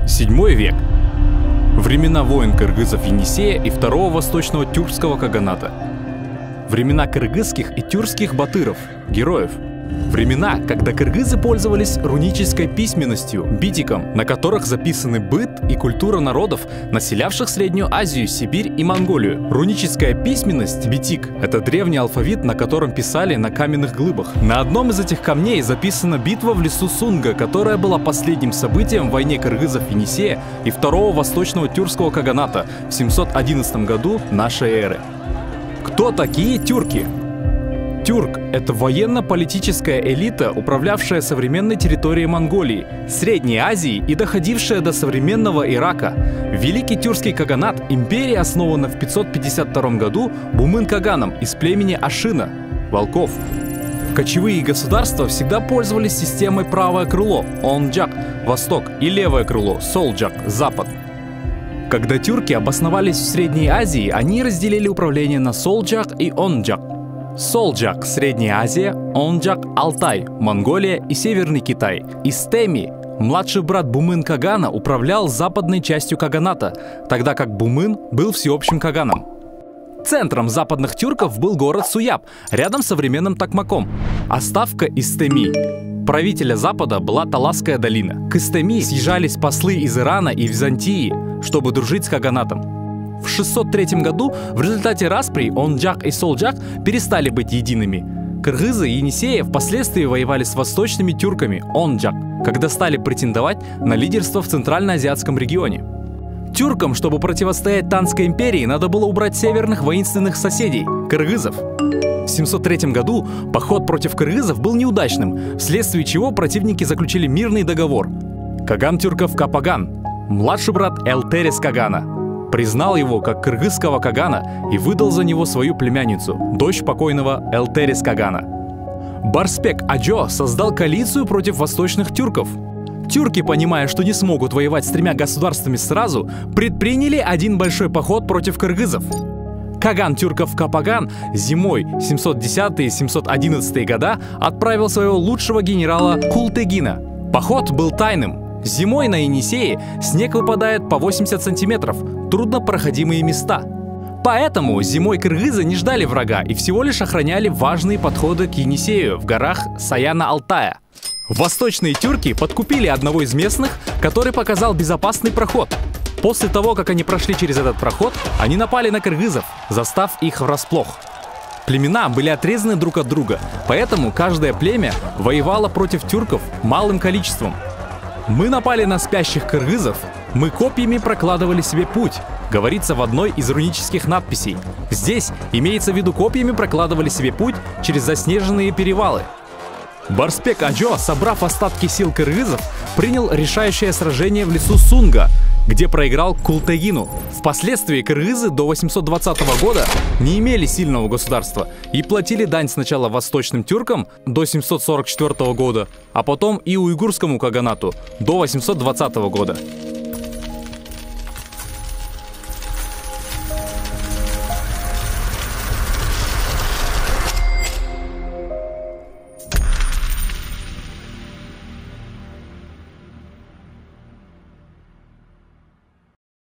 7 век. Времена войн кыргызов Енисея и второго восточного тюркского каганата. Времена кыргызских и тюркских батыров, героев. Времена, когда кыргызы пользовались рунической письменностью, битиком, на которых записаны быт и культура народов, населявших Среднюю Азию, Сибирь и Монголию. Руническая письменность, битик, это древний алфавит, на котором писали на каменных глыбах. На одном из этих камней записана битва в лесу Сунга, которая была последним событием в войне кыргызов Енисея и второго восточного тюркского каганата в 711 году нашей эры. Кто такие тюрки? Тюрк – это военно-политическая элита, управлявшая современной территорией Монголии, Средней Азии и доходившая до современного Ирака. Великий тюркский каганат – империя, основана в 552 году Бумын-каганом из племени Ашина – волков. Кочевые государства всегда пользовались системой правое крыло – Онджак – восток и левое крыло – Солджак – запад. Когда тюрки обосновались в Средней Азии, они разделили управление на Солджак и Онджак. Солджак – Средняя Азия, Онджак – Алтай, Монголия и Северный Китай. Истеми, младший брат Бумын-кагана, управлял западной частью каганата, тогда как Бумын был всеобщим каганом. Центром западных тюрков был город Суяб, рядом с современным Токмаком, а ставка Истеми. Правителя Запада была Таласская долина. К Истеми съезжались послы из Ирана и Византии, чтобы дружить с каганатом. В 603 году в результате распри Онджак и Солджак перестали быть едиными. Кыргызы и Енисея впоследствии воевали с восточными тюрками Онджак, когда стали претендовать на лидерство в Центральноазиатском регионе. Тюркам, чтобы противостоять Танской империи, надо было убрать северных воинственных соседей – кыргызов. В 703 году поход против кыргызов был неудачным, вследствие чего противники заключили мирный договор. Каган тюрков Капаган, младший брат Элтерес Кагана, признал его как кыргызского кагана и выдал за него свою племянницу, дочь покойного Элтерес Кагана. Барспек Аджо создал коалицию против восточных тюрков. Тюрки, понимая, что не смогут воевать с тремя государствами сразу, предприняли один большой поход против кыргызов. Каган тюрков Капаган зимой 710-711 года отправил своего лучшего генерала Култегина. Поход был тайным. Зимой на Енисее снег выпадает по 80 сантиметров, труднопроходимые места. Поэтому зимой кыргызы не ждали врага и всего лишь охраняли важные подходы к Енисею в горах Саяна-Алтая. Восточные тюрки подкупили одного из местных, который показал безопасный проход. После того, как они прошли через этот проход, они напали на кыргызов, застав их врасплох. Племена были отрезаны друг от друга, поэтому каждое племя воевало против тюрков малым количеством. «Мы напали на спящих кыргызов, мы копьями прокладывали себе путь», говорится в одной из рунических надписей. Здесь имеется в виду копьями прокладывали себе путь через заснеженные перевалы. Барспек Аджо, собрав остатки сил кыргызов, принял решающее сражение в лесу Сунга, где проиграл Култегину. Впоследствии кыргызы до 820 года не имели сильного государства и платили дань сначала восточным тюркам до 744 года, а потом и уйгурскому каганату до 820 года.